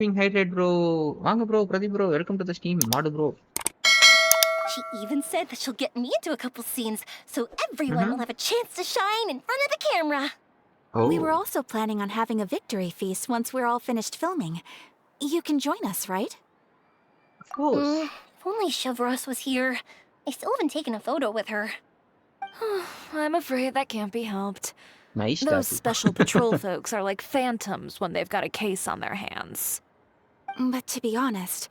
Being hated, bro. வாங்க bro, Pradeep bro. Welcome to the stream. மாடு bro. She even said that she'll get me into a couple scenes, so everyone will have a chance to shine in front of the camera. Oh. We were also planning on having a victory feast once we're all finished filming. You can join us, right? Of course. If only zephyrus was here. I still haven't taken a photo with her. I'm afraid that can't be helped. Nice. Those special patrol folks are like phantoms when they've got a case on their hands. But to be honest,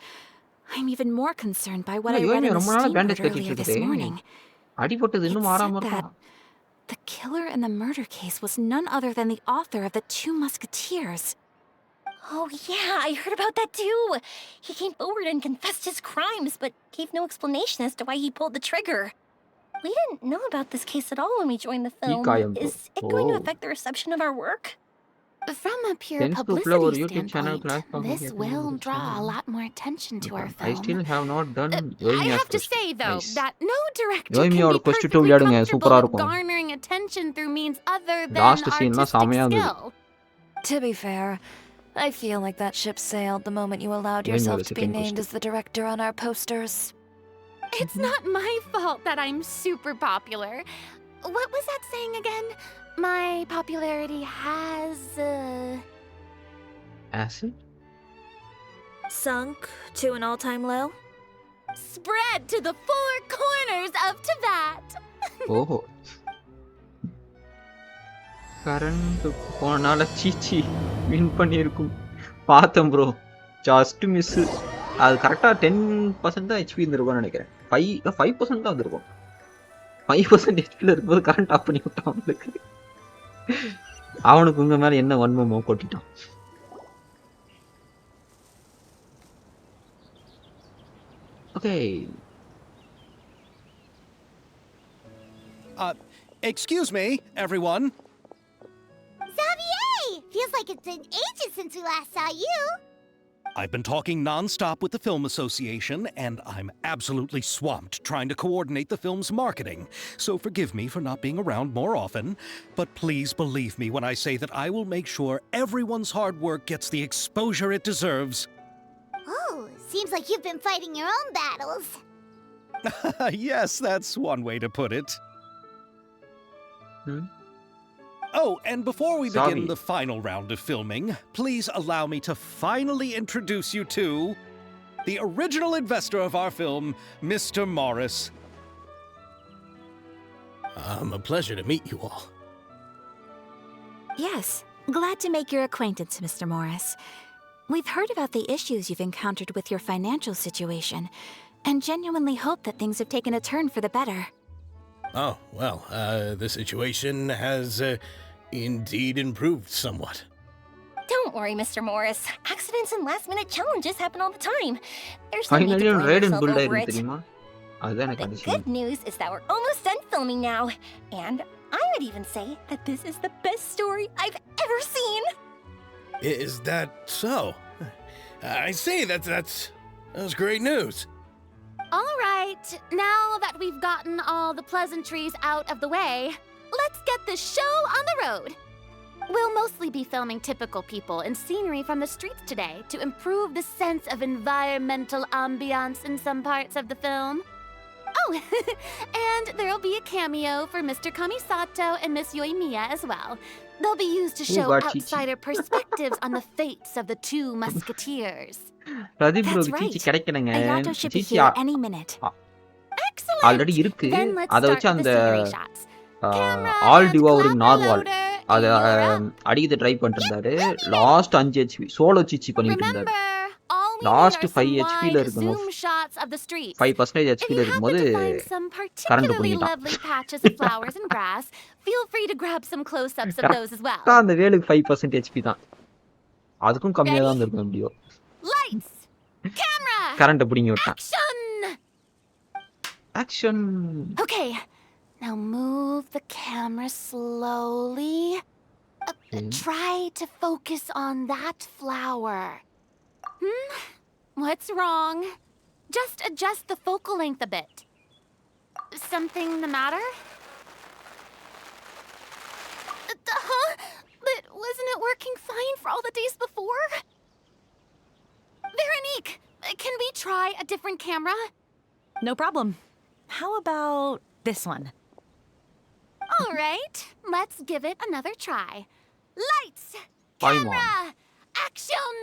I'm even more concerned by what I read in the Steam note earlier this morning. It said that the killer in the murder case was none other than the author of the 2 Musketeers. Oh yeah, I heard about that too. He came forward and confessed his crimes, but gave no explanation as to why he pulled the trigger. We didn't know about this case at all when we joined the film. Is it going to affect the reception of our work? From a pure publicity standpoint, this will draw a lot more attention to our film. I still have not done. I have to say though that no director can be perfectly comfortable with garnering attention through means other than artistic skill. To be fair, I feel like that ship sailed the moment you allowed yourself to be named as the director on our posters. It's not my fault that I'm super popular. What was that saying again? My popularity has, Acid? Sunk to an all-time low? spread to the 4 corners of Tibet. Oh. Current போனால சீச்சி win பண்ணியிருக்கும் பார்த்தேன் bro just miss அது கரெக்டாக 10% தான் HP இருந்திருக்கும்னு நினைக்கிறேன் 5% தான் வந்திருக்கும் 5% ஹெச்பியில் இருக்கும்போது கரண்ட் ஆஃப் பண்ணி விட்டான் அவனுக்கு அவனுக்கு உங்க மேலே என்ன வன்மமோ கொட்டிட்டான் okay Excuse me, everyone. Xavier! Feels like it's been ages since we last saw you. I've been talking non-stop with the Film Association, and I'm absolutely swamped trying to coordinate the film's marketing. So forgive me for not being around more often, but please believe me when I say that I will make sure everyone's hard work gets the exposure it deserves. Oh, seems like you've been fighting your own battles. Yes, that's one way to put it. Oh, and before we begin the final round of filming, please allow me to finally introduce you to the original investor of our film, Mr. Morris. A pleasure to meet you all. Yes, glad to make your acquaintance, Mr. Morris. We've heard about the issues you've encountered with your financial situation, and genuinely hope that things have taken a turn for the better. Oh, well, the situation has indeed improved somewhat. Don't worry, Mr. Morris. Accidents and last-minute challenges happen all the time. There's no need to Finally, blame Raiden yourself build over it. The good news is that we're almost done filming now. And I would even say that this is the best story I've ever seen. Is that so? I see, that's great news. All right, now that we've gotten all the pleasantries out of the way, let's get this show on the road. We'll mostly be filming typical people and scenery from the streets today to improve the sense of environmental ambiance in some parts of the film. Oh, and there'll be a cameo for Mr. Kamisato and Miss Yoimiya as well. They'll be used to show outsider perspectives on the fates of the 2 Musketeers. That's right. Ayato should be here any minute. Excellent! Already இருக்கு Then let's அதை start வச்சு the அந்த scenery shots. Camera all and டிவாவரிங் clap Narwal loader, அதை you're up. அடிக்கிறது try பண்ணிட்டு இருந்தாரு last 5 HP solo சிச்சி பண்ணிட்டு இருந்தாரு Remember, all we Last need are 5 some HP wide ல இருக்கணும். zoom shots of the streets. 5% If ஹெச்பியில் you இருக்கும்போது happen to find some current particularly புடிங்கிட்டான் lovely patches of flowers and grass, feel free to grab some close-ups of those as well. கரெக்டாக அந்த வேலுக்கு 5% HP தான் அதுக்கும் கம்மியாக தான் இருக்கும் எப்படியோ Lights! Camera! கரண்ட்டை பிடிங்கி விட்டான் Action! Action Okay, now move the camera slowly. Try to focus on that flower. What's wrong? Just adjust the focal length a bit. Something the matter? Huh? But wasn't it working fine for all the days before? try a different camera? No problem. How about this one? All right, let's give it another try. Lights, Paimon. camera, action!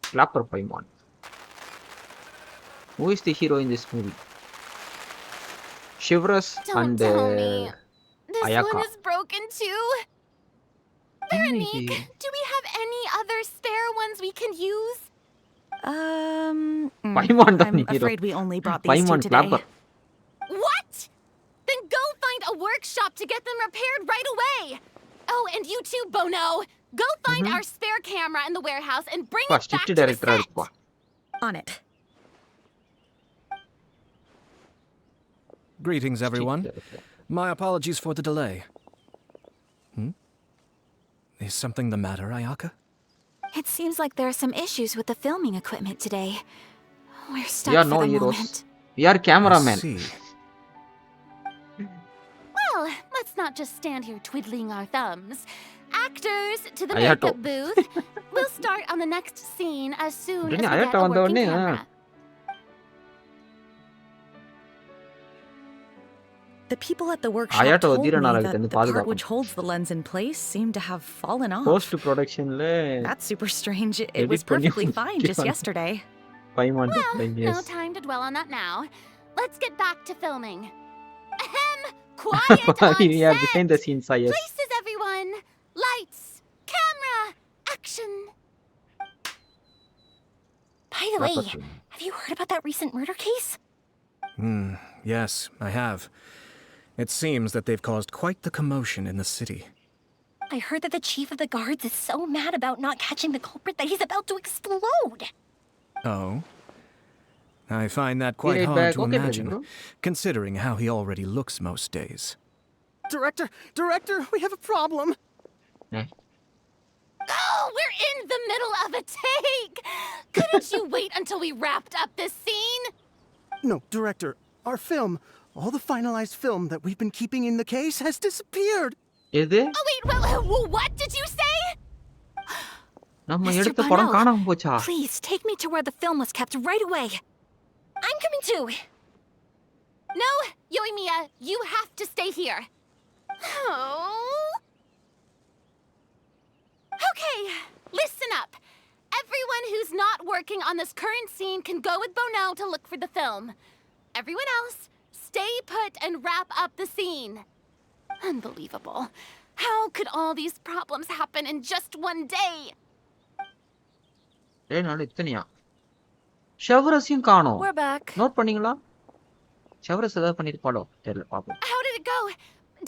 Clapper Paimon. Who is the hero in this movie? Zephyrus Don't and tell me. This Ayaka. one is broken too. Veronique, do we have any other spare ones we can use? Paimon தான் I'm hero. afraid we only brought these two Paimon today. Clapper. What? Then go find a workshop to get them repaired right away. Oh, and you too, Bono. Go find our spare camera in the warehouse and bring பா it back strict to the டைரக்டரா set. இருக்குப்பா. On it. Greetings, everyone. My apologies for the delay. Is something the matter, Ayaka? It seems like there are some issues with the filming equipment today. We're stuck We are for no the heroes. moment. We are I cameramen. see. Well, let's not just stand here twiddling our thumbs. Actors, to the Ayato. makeup booth. We'll start on the next scene as soon as we உடனே get Ayato a வந்த working உடனே, camera. The people at the workshop Ayato told me தீரனால that இருந்து the part பாதுகாக்கணும். which holds the lens in place seemed to have fallen off. Post productionல That's super strange. It Edit was perfectly பண்ணி fine just முடிச்சிருவாங்க. yesterday. Paimon Well, playing no yes. time to dwell on that now. Let's get back to filming. Ahem! Quiet on We are set! behind the scenes, yes. Places, everyone! Lights! Camera! Action! By the way, have you heard about that recent murder case? Yes, I have. It seems that they've caused quite the commotion in the city. I heard that the chief of the guards is so mad about not catching the culprit that he's about to explode. Oh? I find that quite Right hard back. to Okay, imagine, bro. considering how he already looks most days. Director, we have a problem. Oh, we're in the middle of a take! Couldn't you wait until we wrapped up this scene? No, Director, our film, all the finalized film that we've been keeping in the case has disappeared. எது Oh, wait, what did you say? நம்ம Mr. எடுத்த படம் Bono, காணாம போச்சா? Please take me to where the film was kept right away. I'm coming too. No, Yoimiya, you have to stay here. Oh. Okay, listen up. Everyone who's not working on this current scene can go with Bono to look for the film. Everyone else, stay put and wrap up the scene. Unbelievable. How could all these problems happen in just one day? டேய் நாளை இத்தனையா? ஷவரஸையும் காணோம். We're back. Note பண்ணீங்களா? ஷவரஸ் ஏதாவது பண்ணிருப்பாளோ? தெரியல பாப்போம். How did it go?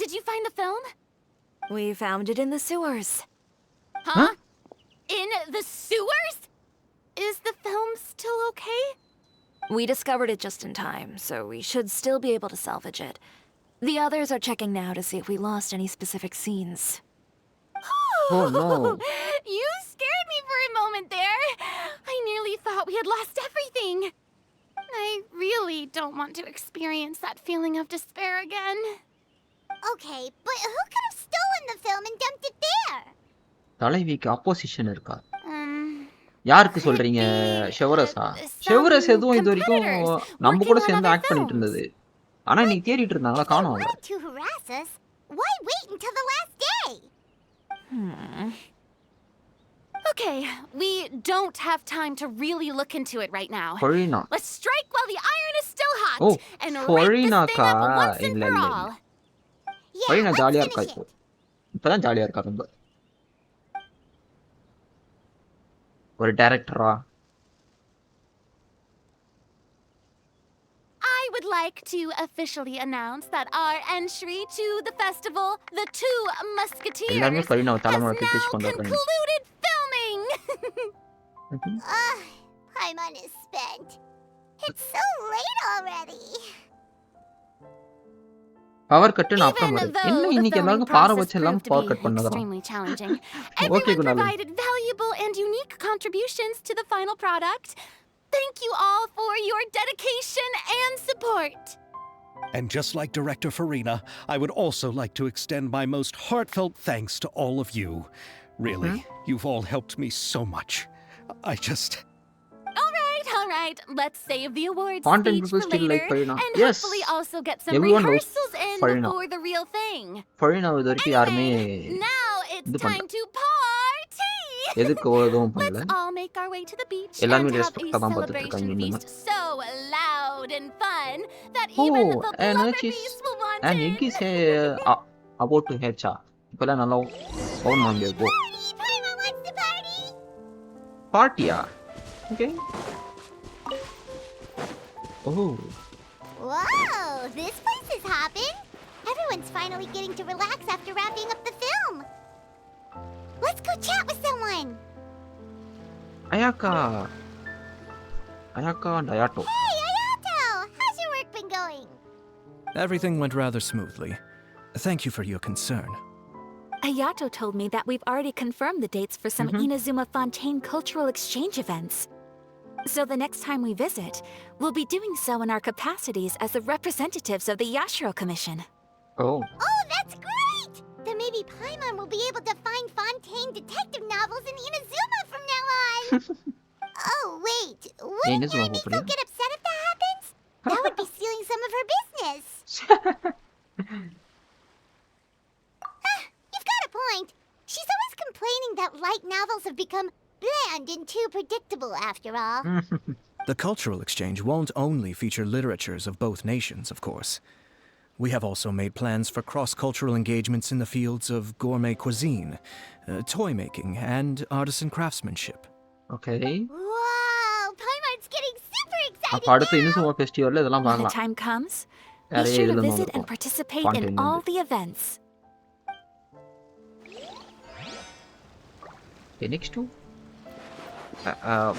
Did you find the film? We found it in the sewers. Huh? In the sewers? Is the film still okay? We discovered it just in time, so we should still be able to salvage it. The others are checking now to see if we lost any specific scenes. Oh no. You scared me for a moment there. I nearly thought we had lost everything. I really don't want to experience that feeling of despair again. Okay, but who could have stolen the film and dumped it there? தலைவிக்கு opposition இருக்கா? Um, யாருக்கு சொல்றீங்க? ஷெவரஸா? ஷெவரஸ் எதுவும் இது வரைக்கும் நம்ம கூட working on சேர்ந்து other ஆக்ட் பண்ணிட்டு films. இருந்தது. ஆனா இன்னைக்கு தேடிட்டு இருந்தாங்களா If they காணோம் அவள. wanted to harass us, why wait until the last day? Okay, we don't have time to really look into it right now. Farina. Let's strike while the iron is still hot Oh, and wrap this Farina thing up ka. once and இல்ல for இல்ல all. இல்ல. Yeah, Farina let's ஜாலியா finish இருக்கா it. இப்போ. இப்பதான் ஜாலியா இருக்கா ரொம்ப. ஒரு டைரக்டரா? I would like to officially announce that our entry to the festival, The Two Musketeers, எல்லாருமே ஃபரீனாவை has தலைமுறை now கிரிட்டிஷ் பண்றாங்க. concluded filming. Paimon is spent. It's so late already. Power cut அப்புறம் Even வருது. though என்ன the இன்னைக்கு filming எல்லாரும் பாற process வச்சு எல்லாம் proved to power be cut பண்ணதா? extremely challenging, Okay, everyone Gunali. provided valuable and unique contributions to the final product. Thank you all for your dedication and support. And just like Director Farina, I would also like to extend my most heartfelt thanks to all of you. Really, you've all helped me so much. All All right, let's save the awards Content speech people for still later, like Farina. and Yes. hopefully also get some Everyone knows rehearsals in Farina. before the real thing. Farina இது வரைக்கும் யாருமே Anyway, now it's இது time பண்ணல. to party. எதுக்கு எதுவும் பண்ணல. Let's all make our way to the beach எல்லாமே and have ரெஸ்பெக்டா a தான் பார்த்துட்டு இருக்காங்க celebration இந்த feast மாதிரி. so loud and fun that Oh, even the and blubber she's beast will want and in. Iggy say about to hatcha. இப்பெல்லாம் நல்லா பவுன் பண்ண முடியாது போ. Paimon wants to party! பார்ட்டியா? Okay. Oh. Whoa, this place is hopping. Everyone's finally getting to relax after wrapping up the film. Let's go chat with someone. Ayaka and Ayato. Hey, Ayato! How's your work been going? Everything went rather smoothly. Thank you for your concern. Ayato told me that we've already confirmed the dates for some Inazuma Fontaine cultural exchange events. So the next time we visit, we'll be doing so in our capacities as the representatives of the Yashiro Commission. Oh. Oh, that's great! Then maybe Paimon will be able to find Fontaine detective novels in Inazuma from now on. Oh, wait. Wouldn't Inazuma Yamiko popular. get upset if that happens? That would be stealing some of her business. You've got a point. She's always complaining that light novels have become bland and too predictable after all. The cultural exchange won't only feature literatures of both nations, of course. We have also made plans for cross-cultural engagements in the fields of gourmet cuisine, toy making, and artisan craftsmanship. Okay. Wow, Paimon's getting super excited அப்ப அடுத்து Inazuma ஃபெஸ்டிவல்ல இதெல்லாம் When the பார்க்கலாம். time comes, be நிறைய sure to எழுதணும் visit and இருக்கும். participate in Fontaine all வந்து. the events. Okay, next to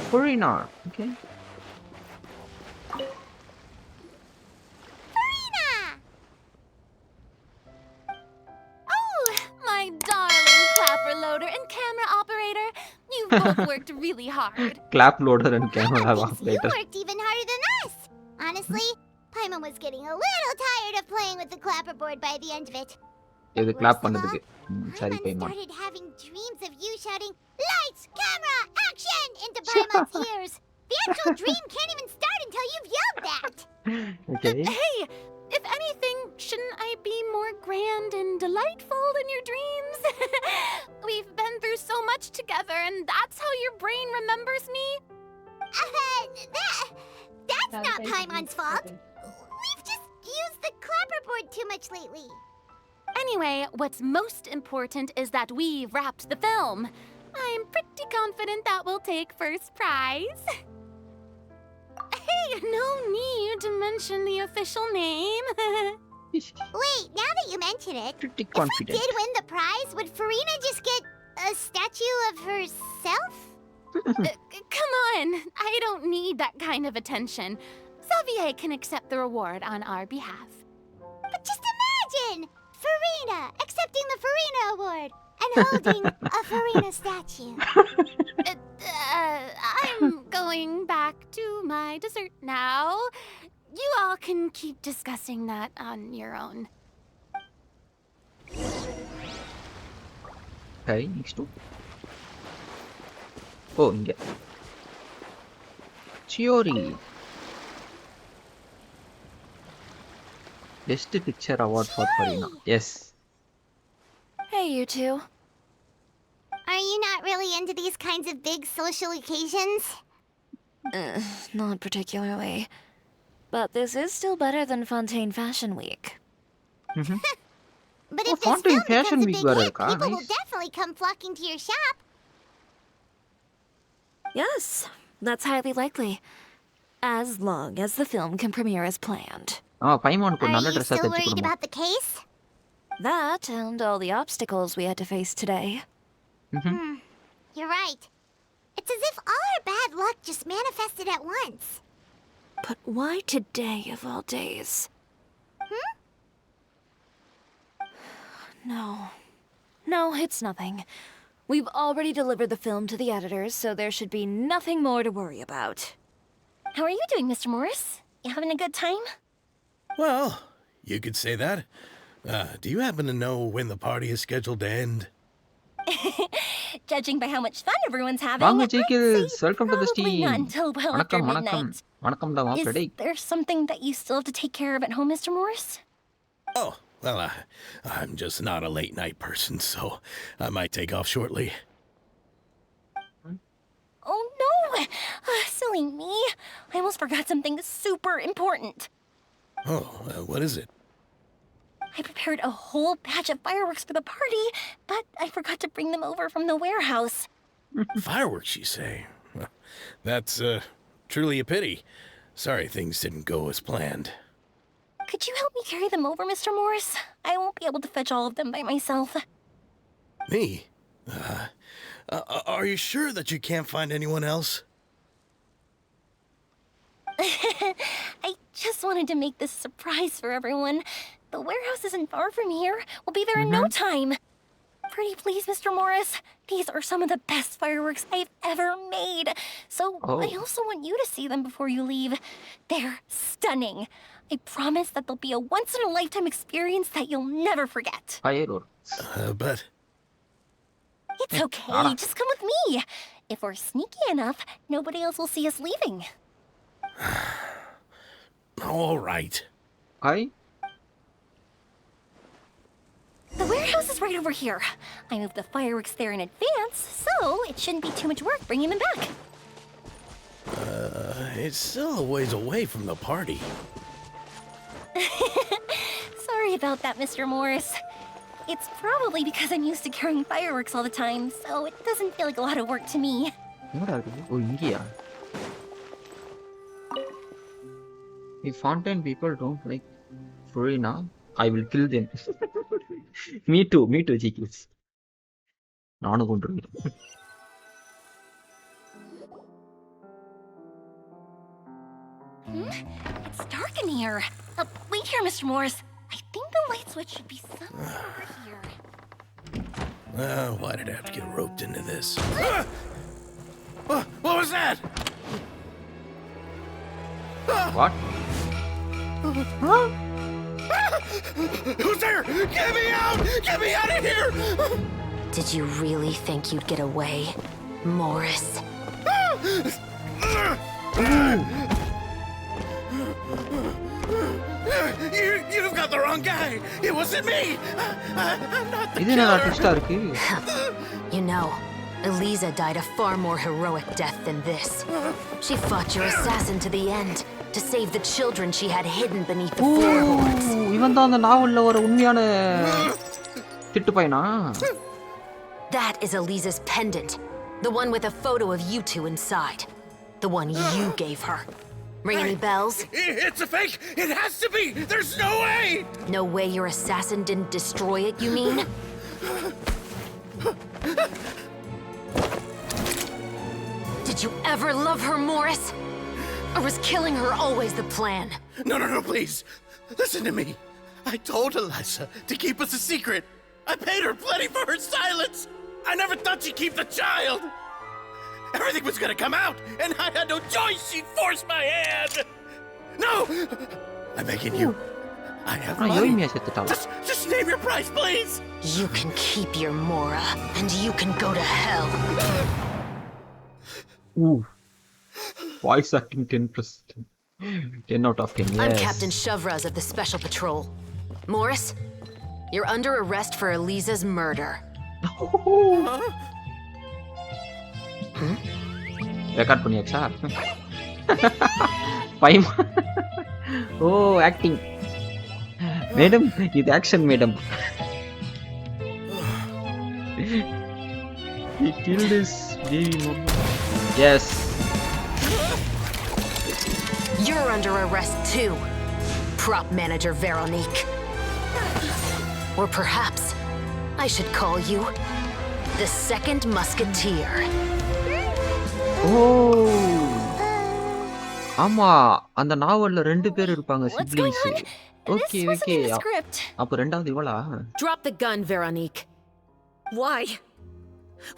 Farina. Okay. Farina! Oh, my darling clapper loader and camera operator. You both worked really hard. Clap loader and camera Thinks you operator. worked even harder than us. Honestly, Paimon was getting a little tired of playing with the clapperboard by the end of it. இது Worst clap of பண்ணதுக்கு. all, சரி Paimon Paimon. started having dreams of you shouting, "Lights, camera, action!" into Paimon's ears. The actual dream can't even start until you've yelled that. Okay. Hey, if anything, shouldn't I be more grand and delightful in your dreams? We've been through so much together, and that's how your brain remembers me? That's not Paimon's fault. We've just used the clapperboard too much lately. Anyway, what's most important is that we've wrapped the film. I'm pretty confident that we'll take first prize. Hey, no need to mention the official name. Wait, now that you mention it, Pretty if we confident. did win the prize, would Farina just get a statue of herself? Come on, I don't need that kind of attention. Xavier can accept the reward on our behalf. But just imagine! Farina accepting the Farina Award and holding a Farina statue. I'm going back to my dessert now. You all can keep discussing that on your own. Okay, next to. Oh, இங்க. Chiori. Best Picture Award for Farina. Yes. Hey, you two. Are you not really into these kinds of big social occasions? Not particularly. But this is still better than Fontaine Fashion Week. But Oh, if this Fontaine film Fashion becomes a Week big வேற hit, இருக்கா? people will Nice. definitely come flocking to your shop. Yes, that's highly likely. As long as the film can premiere as planned. பைமானுக்கு ஒரு Are நல்ல you ட்ரெஸ்ஸா still தச்சு worried கொடுமா. about the case? That and all the obstacles we had to face today. You're right. It's as if all our bad luck just manifested at once. But why today of all days? No. No, it's nothing. We've already delivered the film to the editors, so there should be nothing more to worry about. How are you doing, Mr. Morris? You having a good time? Well, you could say that. Do you happen to know when the party is scheduled to end? Judging by how much fun everyone's having, வாங்க I'd ஜிகில்ஸ் say welcome to the probably not stream until well after வணக்கம் வணக்கம் midnight. வணக்கம் தான் மாப்பிள்ளை Is டேய் there something that you still have to take care of at home, Mr. Morris? Oh, well, I'm just not a late night person, so I might take off shortly. Oh no! Silly me. I almost forgot something super important. Oh, what is it? I prepared a whole batch of fireworks for the party, but I forgot to bring them over from the warehouse. Fireworks, you say? Well, that's truly a pity. Sorry things didn't go as planned. Could you help me carry them over, Mr. Morris? I won't be able to fetch all of them by myself. Me? Are you sure that you can't find anyone else? I just wanted to make this a surprise for everyone. The warehouse isn't far from here. We'll be there in no time. Pretty please, Mr. Morris. These are some of the best fireworks I've ever made. So I also want you to see them before you leave. They're stunning. I promise that they'll be a once-in-a-lifetime experience that you'll never forget. fireworks But... It's okay. Just come with me. If we're sneaky enough, nobody else will see us leaving. All right. Hi The warehouse is right over here. I moved the fireworks there in advance, so it shouldn't be too much work bringing them back. It's still a ways away from the party. Sorry about that, Mr. Morris. It's probably because I'm used to carrying fireworks all the time, so it doesn't feel like a lot of work to me. எங்கடா இருக்குது ஓ இங்கயா if Fontaine people don't like Florina I will kill them. me too ஜிகில்ஸ் நானும் கொண்டுருவேன் It's dark in here. Wait here, Mr. Morris. I think the light switch should be somewhere over here. Why did I have to get roped into this? What was that? what Who's there? Get me out! Get me out of here! Did you really think you'd get away, Morris? You've got the wrong guy. It wasn't me. I'm not the இது என்ன killer. ட்விஸ்டா இருக்கு You know, Eliza died a far more heroic death than this. She fought your assassin to the end to save the children she had hidden beneath the floorboards. இவன் தான் அந்த நாவல்ல ஒரு உண்மையான திட்டு பையனா That is Eliza's pendant, the one with a photo of you two inside. The one you gave her. Ring any bells? It's a fake. It has to be. There's no way. No way your assassin didn't destroy it, you mean? Did you ever love her, Morris? Or was killing her always the plan? No, please. Listen to me. I told Eliza to keep us a secret. I paid her plenty for her silence. I never thought she'd keep the child. Everything was gonna come out, and I had no choice. She'd force my hand. No! I'm begging you. I have money. Just name your price, please. You can keep your Mora, and you can go to hell. Ooh. Voice acting 10%. 10 out of 10, yes. I'm Captain Shavraz of the Special Patrol. Morris, you're under arrest for Eliza's murder. Record பண்ணியாச்சா பைமா ஓ acting madam இது action madam he killed his baby mom. Yes. You're under arrest too, prop manager Veronique. Or perhaps I should call you the second musketeer. ஆமா அந்த நாவல்ல ரெண்டு பேர் இருப்பாங்க What's going siblings. on? Okay, This wasn't okay. in the script. அப்ப ரெண்டாவது இவளா? Drop the gun, Veronique. Why?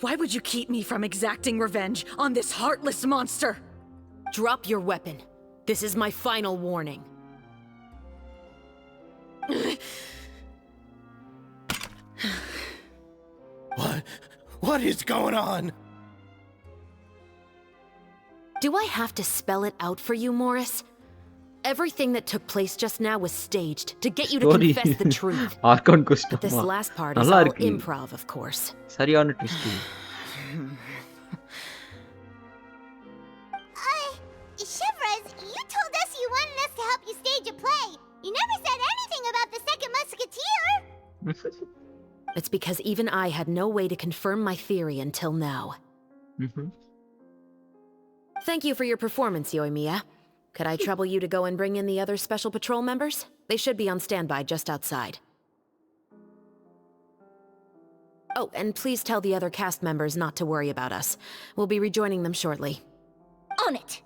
Why would you keep me from exacting revenge on this heartless monster? Drop your weapon. This is my final warning. What is going on? Do I have to spell it out for you, Morris? Everything that took place just now was staged to get you to Story. confess the truth. Archon But this costume. last part is நல்லா all இருக்கு. improv, of course. சரியான twist. Shivers, you told us you wanted us to help you stage a play. You never said anything about the second musketeer. It's because even I had no way to confirm my theory until now. Thank you for your performance, Yoimiya. Could I trouble you to go and bring in the other Special Patrol members? They should be on standby just outside. Oh, and please tell the other cast members not to worry about us. We'll be rejoining them shortly. On it.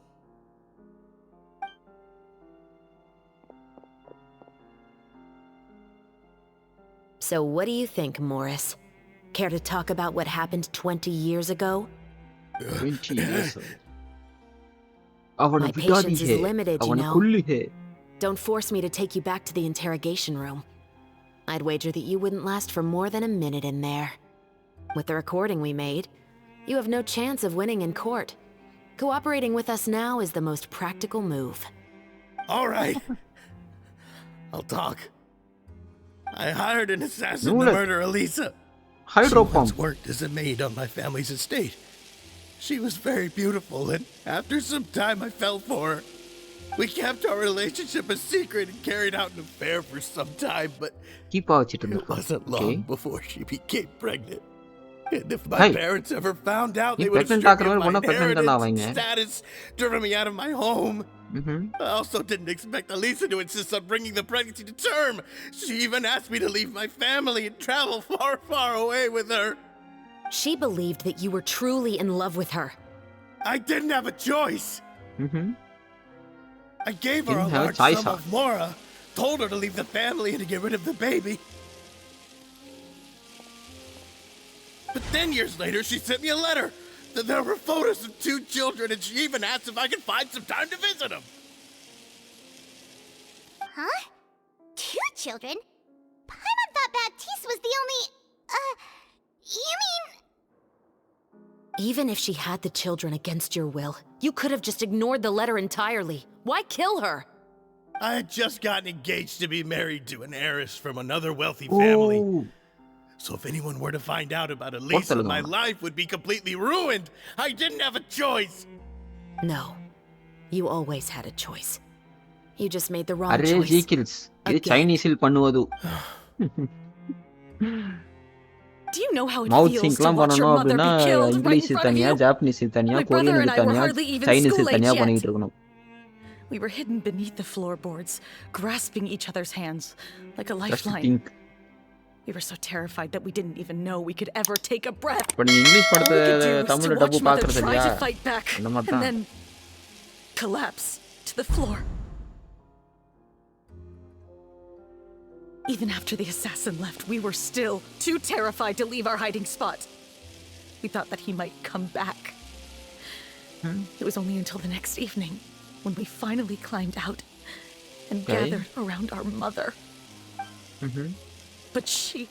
So what do you think, Morris? Care to talk about what happened 20 years ago? 20 years. அவனை My patience is விடாதீங்க. limited, you அவனை know. கொல்லுங்க. Don't force me to take you back to the interrogation room. I'd wager that you wouldn't last for more than a minute in there. With the recording we made, you have no chance of winning in court. Cooperating with us now is the most practical move. All right. I'll talk. I hired an assassin to Nula. murder Elisa. Hydro She pump. once worked as a maid on my family's estate. She was very beautiful, and after some time I fell for her. We kept our relationship a secret and carried out an affair for some time, but கீப்பா வச்சிட்டு it இருந்திருக்கான். wasn't long Okay. before she became pregnant. And if my Hey. parents ever found out, நீ they would have pregnant stripped me ஆக்குறவங்க of my பொண்ணை pregnant தானே inheritance ஆவாங்க. and status, driven me out of my home. Mhm. I also didn't expect Elisa to insist on bringing the pregnancy to term. She even asked me to leave my family and travel far, far away with her. She believed that you were truly in love with her. I didn't have a choice. Mhm. I gave her a Didn't have a large choice, sum huh? of mora, told her to leave the family and to get rid of the baby. But then years later, she sent me a letter. There were photos of 2 children, and she even asked if I could find some time to visit them. Huh? 2 children? Paimon thought Baptiste was the only... you mean... Even if she had the children against your will, you could have just ignored the letter entirely. Why kill her? I had just gotten engaged to be married to an heiress from another wealthy family. Oh. So if anyone were to find out about Elisa, my life would be completely ruined. I didn't have a choice. No. You always had a choice. You just made the wrong array choice. ஜீக்கில்ஸ் இது சைனீஸில் பண்ணுவது. Do you know how it mouth feels to சிங்க்லாம் watch your பண்ணணும் mother அப்படின்னா be killed right in English front of தனியா, you? Japanese தனியா, My brother Korean and I were தனியா, hardly even Chinese school தனியா age yet. பண்ணிட்டு இருக்கணும். We were hidden beneath the floorboards, grasping each other's hands like a Just lifeline. think. We were so terrified that we didn't even know we could ever take a breath. இப்ப நீ English All we படத்தை could do was Tamil to டப்பு watch mother பாக்குறது try இல்லையா? to fight back அந்த மாதிரி and தான். then collapse to the floor. Even after the assassin left, we were still too terrified to leave our hiding spot. We thought that he might come back. It was only until the next evening when we finally climbed out and Okay. gathered around our mother. Mhm. But she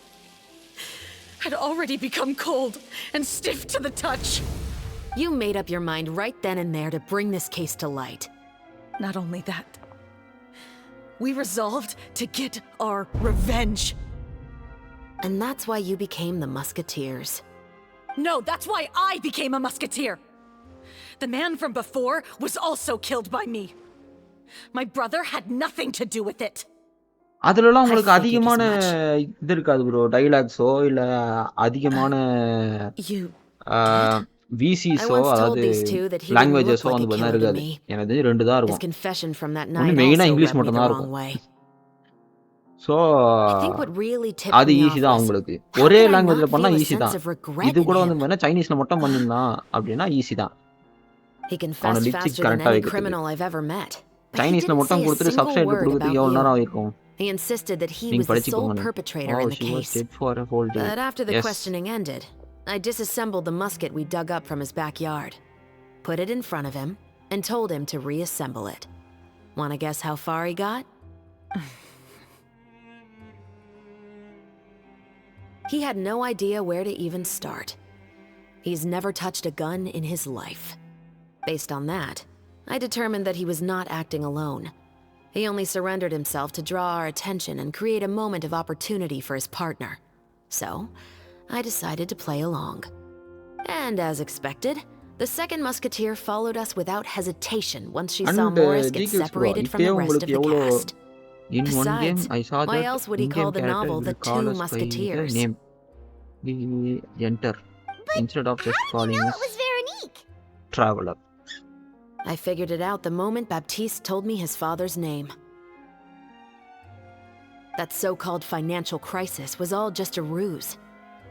had already become cold and stiff to the touch. You made up your mind right then and there to bring this case to light. Not only that, we resolved to get our revenge. And that's why you became the Musketeers. No, that's why I became a musketeer. The man from before was also killed by me. My brother had nothing to do with it. அதுலலாம் உங்களுக்கு I figured as அதிகமான much. இது இருக்காது bro, டைலாக்ஸோ இல்ல அதிகமான You I விசிஸோ once told அதாவது these two that he didn't லாங்குவேஜஸோ look like வந்து a பண்ண killer to இருக்காது. me. எனக்கு 2 தான் His இருக்கும். confession from that ஒண்ணு night மெயினா also இங்கிலீஷ் rubbed me மட்டும் the தான் wrong இருக்கும். way. So I think what really tipped அது me ஈஸி off தான் was உங்களுக்கு. how ஒரே could I லாங்குவேஜ்ல not பண்ணா feel a ஈஸி sense தான். of regret இது கூட in வந்து him? வேணா சைனீஸ்ல மட்டும் பண்ணிருந்தான் அப்படின்னா ஈஸி தான். He confessed lipstick faster than correct any ஆகிக்கிறதுக்கு. criminal I've ever met. But he சைனீஸ்ல didn't மட்டும் say a கொடுத்துட்டு single சப்ஸ்டைட்டில் word கொடுக்கறதுக்கு about எவ்வளவு நேரம் you. ஆயிருக்கும்? He insisted that he நீங்க was the படிச்சு sole போங்க. perpetrator Oh, in the she was case. dead for a whole day. But after the Yes. questioning ended, I disassembled the musket we dug up from his backyard, put it in front of him, and told him to reassemble it. Wanna guess how far he got? He had no idea where to even start. He's never touched a gun in his life. Based on that, I determined that he was not acting alone. He only surrendered himself to draw our attention and create a moment of opportunity for his partner. So, I decided to play along. And as expected, the second musketeer followed us without hesitation once she saw Morris get separated from the rest of the cast. In one game, Besides, I saw why that else would he call the in-game novel The character will Two call us by the Musketeers? name. We enter instead of just How did you calling know us it was Veronique? traveler. I figured it out the moment Baptiste told me his father's name. That so-called financial crisis was all just a ruse.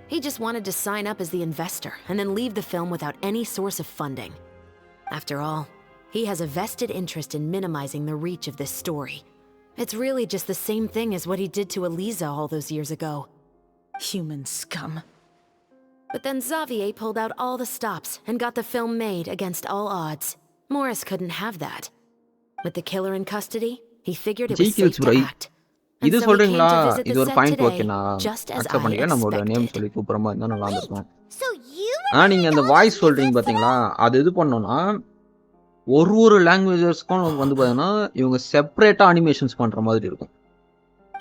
He just wanted to sign up as the investor and then leave the film without any source of funding. After all, he has a vested interest in minimizing the reach of this story. It's really just the same thing as what he did to Eliza all those years ago. Human scum. But then Xavier pulled out all the stops and got the film made against all odds. Morris couldn't have that. With the killer in custody, he figured it was safe to act. இது And so he came சொல்றீங்களா to visit the இது ஒரு set point today, ஓகேனா just as accept I பண்ணிக்கிறேன் நம்மளோட name expected. சொல்லி கூப்பிடுற மாதிரி இருந்தா நல்லா இருக்கும் So you were நீங்க அந்த வாய்ஸ் சொல்றீங்க பாத்தீங்களா அது இது பண்ணோம்னா ஒரு லாங்குவேஜஸ்க்கும் வந்து பாத்தீங்கன்னா இவங்க செப்பரேட்டா அனிமேஷன்ஸ் பண்ற மாதிரி இருக்கும்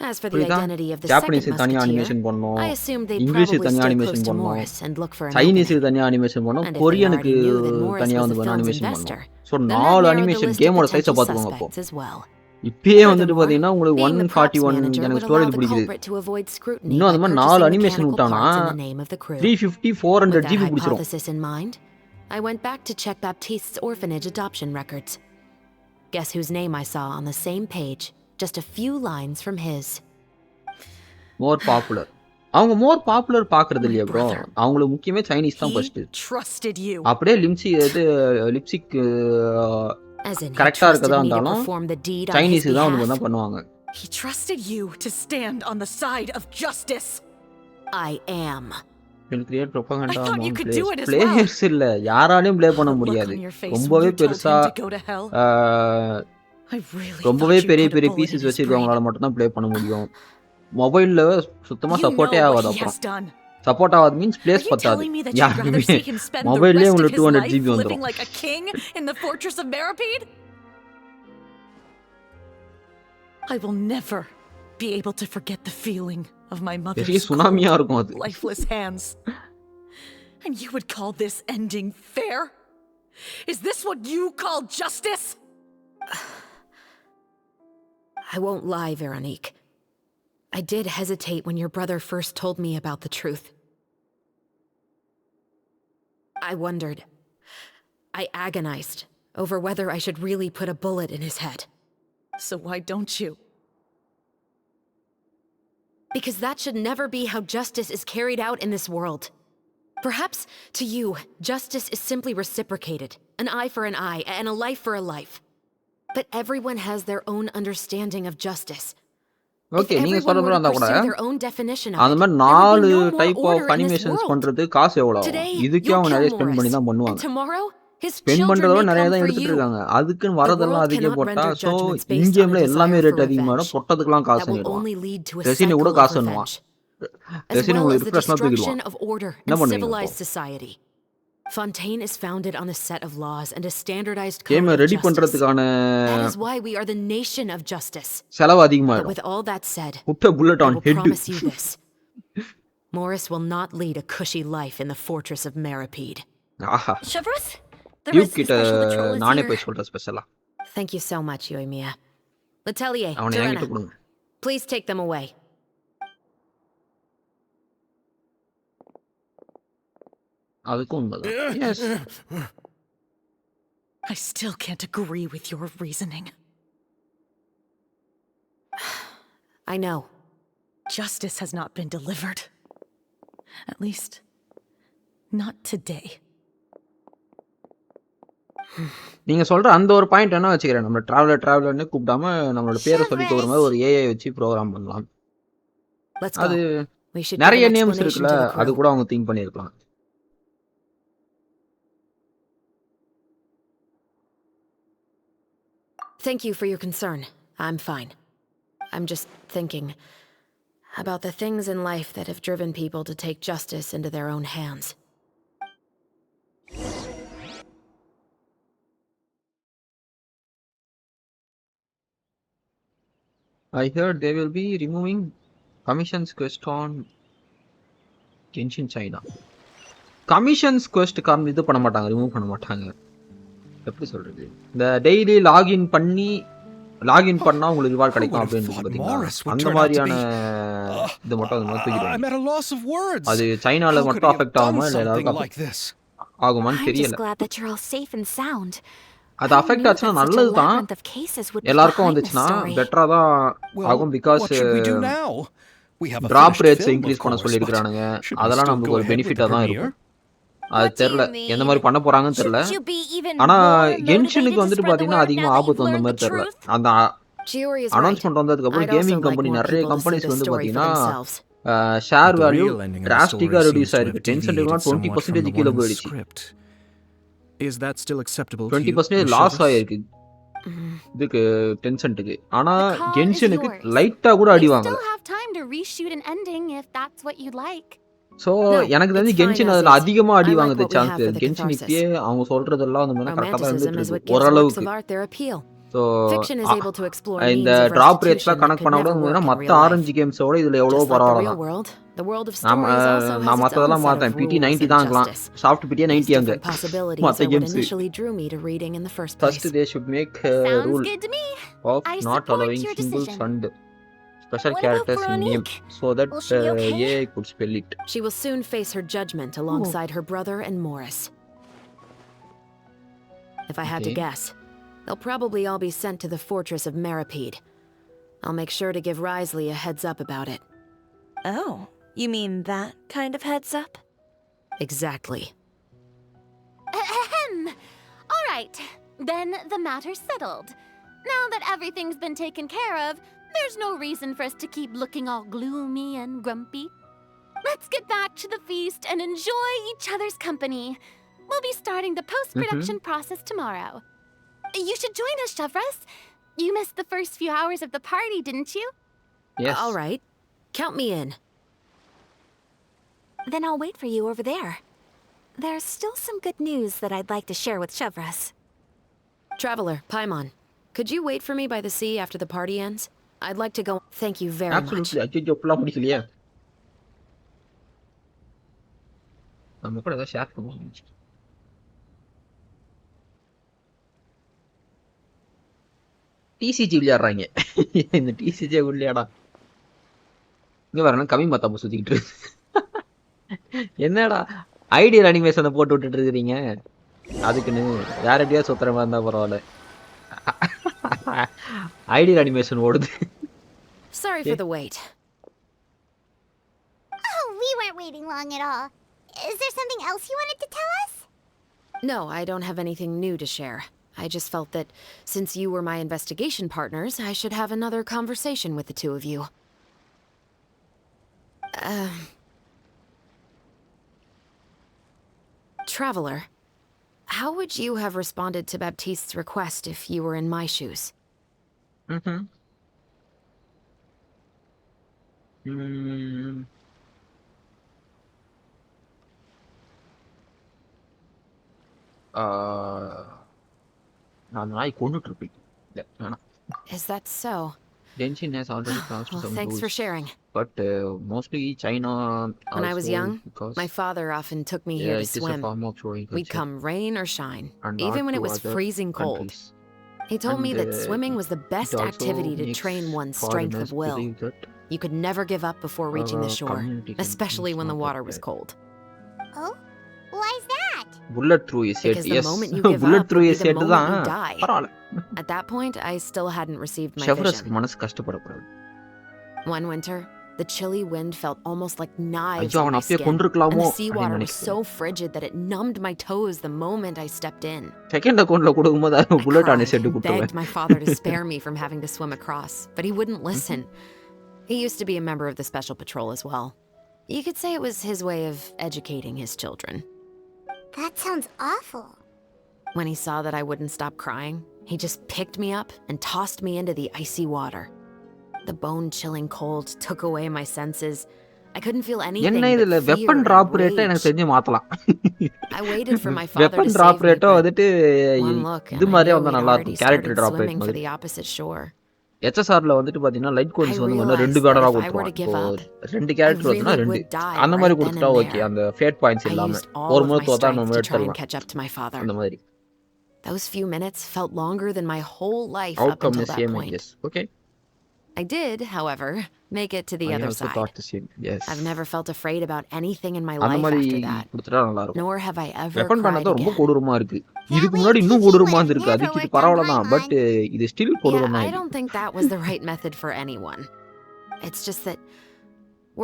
As for the புரியுதா identity of the second Japanese தனியா musketeer, அனிமேஷன் பண்ணோம் I assumed they'd English probably தனியா stay அனிமேஷன் close to பண்ணோம் Morris and look for an Chinese opening. தனியா அனிமேஷன் பண்ணோம் And if they கொரியனுக்கு already knew that Morris தனியா was வந்து the film's animation பண்ணோம் investor, so then that 4 narrowed the animation list of கேமோட சைஸை potential பார்த்துக்கோங்க அப்போ suspects as well. இப்பயே வந்துட்டு Furthermore, பாத்தீங்கன்னா உங்களுக்கு being the props 141 manager எனக்கு would allow ஸ்டோரேஜ் the பிடிக்குது culprit to avoid scrutiny இன்னும் by அந்த மாதிரி purchasing 4 அனிமேஷன் mechanical விட்டானா parts in the name of the crew. 350 With 400 that GB பிடிச்சிரும் hypothesis in mind, I went back to check Baptiste's orphanage adoption records. Guess whose name I saw on the same page, just a few lines from his. More popular அவங்க more popular பாக்குறது இல்லையா bro அவங்களுக்கு முக்கியமே Chinese தான் first Trusted you. அப்படியே lip sync As in, he கரெக்டா trusted இருக்கதா me to இருந்தாலும் perform the deed on his Chinese தான் வந்து behalf. தான் பண்ணுவாங்க He trusted you to stand on the side of justice. I am. will create propaganda I thought you among could do it as players இல்ல யாராலையும் play பண்ண The look முடியாது on your face when ரொம்பவே you told பெருசா him to go to hell. I really ரொம்பவே thought you பெரிய put a பெரிய bullet in pieces his வச்சிருக்கவங்களால மட்டும் தான் ப்ளே பண்ண முடியும் மொபைல்ல சுத்தமா You சப்போர்ட்டே know ஆகாது what he அப்புறம் has done. சப்போர்ட் ஆகாது மீன்ஸ் Are பிளேஸ் you பத்தாது telling me that you'd rather யாருமே see him spend the மொபைல்லே rest of உங்களுக்கு his 200 life ஜிபி living வந்துரும் like a king in the fortress of Maripede? I will never be able to forget the feeling of my பெரிய mother's சுனாமியா இருக்கும் அது cold, lifeless hands. And you would call this ending fair? Is this what you call justice? I won't lie, Veronique. I did hesitate when your brother first told me about the truth. I wondered. I agonized over whether I should really put a bullet in his head. So why don't you? Because that should never be how justice is carried out in this world. Perhaps, to you, justice is simply reciprocated. An eye for an eye, and a life for a life. But everyone has their own understanding of justice. Okay நீங்க சொல்ற மாதிரி இருந்தா கூட their own definition of அந்த it, மாதிரி there would 4 be no more type order of in this animations world. பண்றது காசு எவ்வளவு Today, ஆகும் இதுக்கே you'll அவங்க kill நிறைய ஸ்பெண்ட் பண்ணி Morris, தான் and பண்ணுவாங்க tomorrow, his spend children பண்றதோட may நிறைய come தான் for எடுத்துட்டு you. இருக்காங்க அதுக்குன்னு The வரதெல்லாம் world அதிக cannot போட்டா render so judgments based on இன்கேம்ல a எல்லாமே desire ரேட் for அதிகமாயிடும் revenge. பொட்டதுக்கெல்லாம் காசு That will பண்ணிடுவான் only lead to a ரெசினி cycle கூட of காசு பண்ணுவான் revenge, as ரெசினி well உங்களுக்கு as the ரிஃப்ரெஷ்மா destruction தூக்கிடுவான் of order என்ன and பண்ணுவீங்க civilized இப்போ society. Fontaine is founded on a set of laws and a standardized code கேமை of ready justice. பண்றதுக்கான That is why we are the nation of justice. செலவு But அதிகமாயிடும் with all that said, put a bullet I on will head promise you this. Morris will not lead a cushy life in the fortress of Maripede. ஆஹா Zephyrus? The tube rest of கிட்ட special patrol is நானே here. போய் சொல்றேன் ஸ்பெஷலா Thank you so much, Yoimiya. Letelier, அவனை என்கிட்ட Dorena, கொடுங்க please take them away. அதுக்கும் உண்மைதான் S I still can't agree with your reasoning. I know. Justice has not been delivered. At least, not today. நீங்க சொல்ற அந்த ஒரு பாயிண்ட் என்ன வச்சுக்கிறேன் நம்ம டிராவலர்னு கூப்பிடாம நம்மளோட பேரை சொல்லி கூப்பிடுற மாதிரி ஒரு ஏஐ வச்சு ப்ரோக்ராம் பண்ணலாம் Let's அது go. We should give நிறைய an நேம்ஸ் explanation இருக்குல்ல to the அது crew. கூட அவங்க திங்க் பண்ணிருக்கலாம் Thank you for your concern. I'm fine. I'm just thinking about the things in life that have driven people to take justice into their own hands. I heard they will be removing commissions quest on Genshin China. Commissions quest இது பண்ண மாட்டாங்க, remove பண்ண மாட்டாங்க. எப்படி சொல்றது? இந்த daily login பண்ணா உங்களுக்கு ரிவார்ட் கிடைக்கும் அப்படின்னு பாத்தீங்களா? அந்த மாதிரியான இது மட்டும் அது தூக்கிடுவாங்க. அது சைனால மட்டும் அஃபெக்ட் ஆகுமா இல்ல எல்லாருக்கும் ஆகுமான்னு தெரியல. அது அஃபெக்ட் ஆச்சுன்னா நல்லது தான். எல்லாருக்கும் வந்துச்சுன்னா பெட்டரா தான் ஆகும். பிகாஸ் டிராப் ரேட்ஸ் இன்க்ரீஸ் பண்ண சொல்லியிருக்கிறானுங்க. அதெல்லாம் நமக்கு ஒரு பெனிஃபிட்டா தான் இருக்கும். அது தெரியல எந்த மாதிரி பண்ண போறாங்கன்னு தெரியல. ஆனா கென்ஷனுக்கு வந்துட்டு பாத்தீங்கன்னா அதிகமா ஆபத்து வந்த மாதிரி தெரியல. அந்த அனௌன்ஸ்மெண்ட் வந்ததுக்கு அப்புறம் கேமிங் கம்பெனி நிறைய கம்பெனிஸ் வந்து பாத்தீங்கன்னா ஷேர் வேல்யூ டிராஸ்டிக்கா ரெடியூஸ் ஆயிருக்கு. 10% 20% கீழே போயிடுச்சு. 20% லாஸ் ஆயிருக்கு இதுக்கு டென்சென்ட்டுக்கு. ஆனா கென்ஷனுக்கு லைட்டா கூட அடி வாங்கல. சோ எனக்கு தெரிஞ்சு கென்ஷன் அதுல அதிகமா அடி வாங்குது சான்ஸ். கென்ஷன் இப்பயே அவங்க சொல்றதெல்லாம் அந்த மாதிரி கரெக்டா தான் இருந்துட்டு ஓரளவுக்கு. சோ இந்த டிராப் ரேட்ஸ்லாம் கனெக்ட் பண்ண விட மத்த ஆரஞ்சு கேம்ஸோட இதுல எவ்வளவோ பரவாயில்ல. நான் மத்ததெல்லாம் பார்த்தேன். PT 90 தான் இருக்கலாம். சாஃப்ட் PT 90 அங்க மத்த games. First they should make a rule of not allowing symbols and special characters in name so that AI could spell it. She will soon face her judgment alongside her brother and Morris. If I had to guess, they'll probably all be sent to the fortress of Meripede. I'll make sure to give Risley a heads up about it. Oh, you mean that kind of heads up? Exactly. Ahem. All right, then the matter's settled. Now that everything's been taken care of, there's no reason for us to keep looking all gloomy and grumpy. Let's get back to the feast and enjoy each other's company. We'll be starting the post-production process tomorrow. You should join us, Zephyrus. You missed the first few hours of the party, didn't you? Yes. All right. Count me in. Then I'll wait for you over there. There's still some good news that I'd like to share with Zephyrus. Traveler, Paimon, could you wait for me by the sea after the party ends? I'd like to go. Thank you very much. Absolutely. ஐயோ புள்ள முடிக்கலையே. நம்ம கூட ஏதாவது share பண்ணுவோம். TCG விளையாடுறாங்க. இந்த TCG விளையாடா. இங்க வரணும் கம்மி மத்தாம சுத்திக்கிட்டு இருக்கு. என்னடா ஐடியல் அனிமேஷனை போட்டு விட்டுட்டு இருக்கீங்க? அதுக்குன்னு யாரடியா சுத்துற மாதிரி இருந்தா பரவாயில்ல. ஐடியல் அனிமேஷன் ஓடுது. Sorry for the wait. Oh, we weren't waiting long at all. Is there something else you wanted to tell us? No, I don't have anything new to share. I just felt that since you were my investigation partners, I should have another conversation with the two of you. Traveler, how would you have responded to Baptiste's request if you were in my shoes? நான் நாய் கொண்டுட்டு இருப்பேன். இல்ல வேணாம். Is that so? Genshin has already crossed Well, some thanks rules, for sharing. but mostly China. When I was also young, because, my father often took me yeah, here to it is a swim. form of showing We'd culture come rain or shine, and even art when it to was other freezing cold. countries. He told me And, that swimming was the best it also activity to makes train one's strength foreigners of will. believe that You could never give up before reaching the our shore, community can especially when the not water was get cold. Oh? Why is that? bullet through his head. Because the Yes, moment you give bullet up through would his be the head moment you தான் die. பரவாயில்ல. At that point, I still hadn't received my Zephyrus vision. மனசு கஷ்டப்படக்கூடாது. One winter, the chilly wind felt almost like knives ஐயோ on அவன் my அப்பயே skin, and கொண்டிருக்கலாமோ the seawater அப்படின்னு was நினைக்கிறேன். so frigid that it numbed my toes the moment I stepped in. Second அக்கௌண்ட்ல கொடுக்கும்போது I bullet on cried set and குட்டுவேன். begged my father to spare me from having to swim across, but he wouldn't listen. He used to be a member of the Special Patrol as well. You could say it was his way of educating his children. That sounds awful. When he saw that I wouldn't stop crying, he just picked me up and tossed me into the icy water. The bone-chilling cold took away my senses. I couldn't feel anything என்ன but இதுல fear weapon and drop ரேட்டை எனக்கு rage. தெரிஞ்சு மாத்தலாம். I waited for my father weapon to drop save me, ரேட்டோ but வந்துட்டு one look இது and I மாதிரியே knew வந்தா he'd நல்லா already இருக்கும். Character started drop rate swimming for மாதிரி. the opposite shore. HSRல வந்துட்டு பாத்தீங்கன்னா லைட் I கோன்ஸ் வந்து முன்ன realized 2 that கார்டரா if I were கொடுத்துருவான். to give இப்போ up, 2 I கேரக்டர் வந்துனா really 2 would die அந்த மாதிரி right then கொடுத்துட்டா and ஓகே. there. அந்த ஃபேட் பாயிண்ட்ஸ் I இல்லாம used all ஒரு of முறை my தோத்தா strength நம்ம to try and எடுத்துடலாம். catch up to my father. அந்த மாதிரி Those few minutes felt longer than my whole life up outcome until is that same I point. Guess. Okay. I did, however, make it to the I other also side. thought the same. Yes. I've never felt afraid about anything in my அந்த life மாதிரி after that, கொடுத்துட்டா நல்லா இருக்கும். nor have I ever weapon cried பண்ணது ரொம்ப again. கொடூரமா இருக்கு. That இதுக்கு way முன்னாடி இன்னும் Kiki கொடூரமா would have இருந்திருக்கு. never அதுக்கு இது worked on பரவாயில்ல தான். Paimon. பட் இது ஸ்டில் Yeah, கொடூரமா I இருக்கு. don't think that was the right method for anyone. It's just that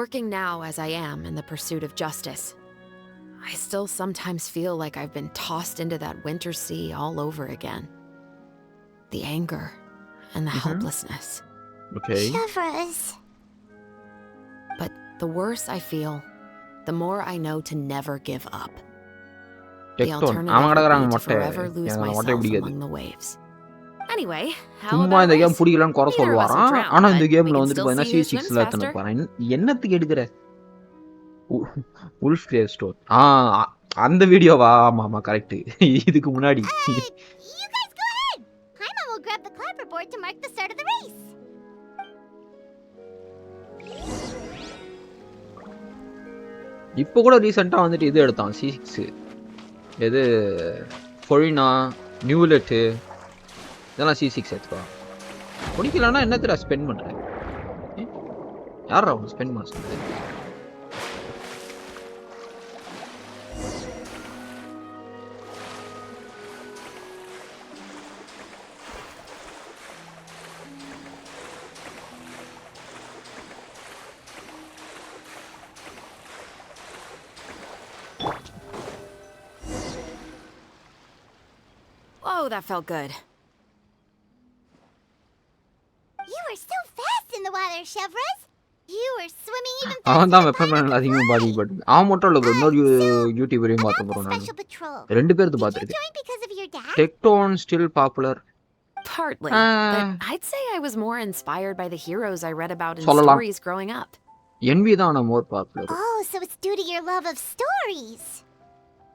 working now as I am in the pursuit of justice, I still sometimes feel like I've been tossed into that winter sea all over again. The anger and the helplessness. Okay. Zephyrus. But the worse I feel, the more I know to never give up. The Headphone. alternative அவன் would கடக்குறாங்க be to மொட்டை. forever lose எனக்கு மொட்டை myself பிடிக்காது. among the waves. Anyway, how சும்மா about இந்த game race? பிடிக்கலாம் குறை Neither of us will சொல்லுவாராம். drown, ஆனா இந்த but we கேம்ல can வந்துட்டு still பாத்தீங்கன்னா see who swims C6ல faster. எத்தனை பாரு. என்னத்துக்கு எடுக்கிற? Wolf grave store. அந்த வீடியோவா? ஆமா ஆமா கரெக்ட். இதுக்கு முன்னாடி You guys go ahead. Paimon will grab the clapperboard to mark the start of the race. இப்போ கூட ரீசெண்டா வந்துட்டு இது எடுத்தான் C6. எது ஃபொரினா நியூலெட்டு இதெல்லாம் C6 எடுத்துக்கோ. பிடிக்கலன்னா என்னத்துல ஸ்பெண்ட் பண்றேன்? யாரா அவன் ஸ்பெண்ட் பண்ண சொன்னது? Oh, that felt good. You were so fast in the water, Zephyrus. You were swimming even அவன் faster தான் than வெப்பன் Paimon could அதிகமாக fly. பாதிக்கப்பட்டு. அவன் மட்டும் இல்ல bro. இன்னொரு யூடியூபரையும் About பார்த்தேன் the bro நான். special patrol. 2 பேர்த்து Did you பார்த்திருக்கேன். join because of your dad? டெக்டோன் still popular. Partly, but I'd say I was more inspired by the heroes I read about in சொல்லலாம். stories growing up. NV தான் ஆனா more popular. Oh, so it's due to your love of stories.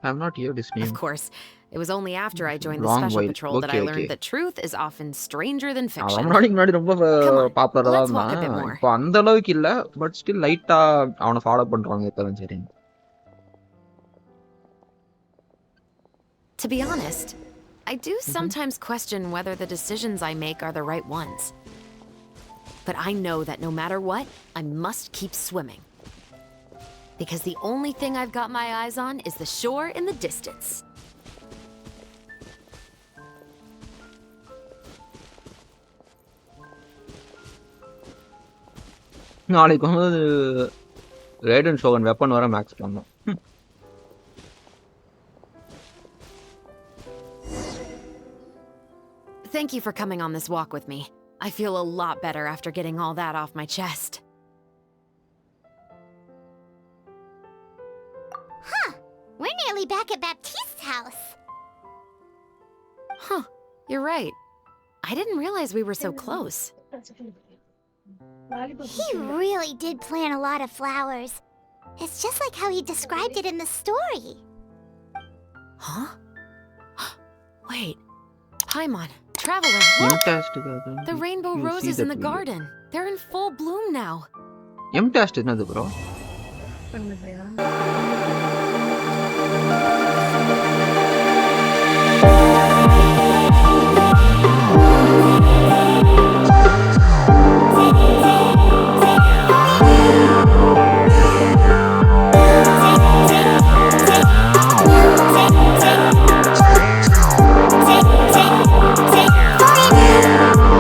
I have not heard his Of name. course, it was only after I joined the Wrong special way. patrol that I Okay, learned okay. that truth is often stranger than அவன் fiction. முன்னாடி ரொம்ப Come on, பாப்புலரா let's walk a bit இருந்தான். more. இப்போ அந்த அளவுக்கு இல்ல but still லைட்டா அவனை ஃபாலோ பண்றாங்க இப்பதான் சரி. To be honest, I do sometimes question whether the decisions I make are the right ones. But I know that no matter what, I must keep swimming. Because the only thing I've got my eyes on is the shore in the distance. நாளைக்கு வந்து Radaan Shogan weapon வர maths பண்ணோம். Thank you for coming on this walk with me. I feel a lot better after getting all that off my chest. Huh. We're nearly back at Baptiste's house. Huh, you're right. I didn't realize we were so close. He really did plant a lot of flowers. It's just like how he described it in the story. Huh? Wait. Paimon, traveler, look! The rainbow roses in the garden. They're in full bloom now. எம்டாஸ்ட் என்னது bro?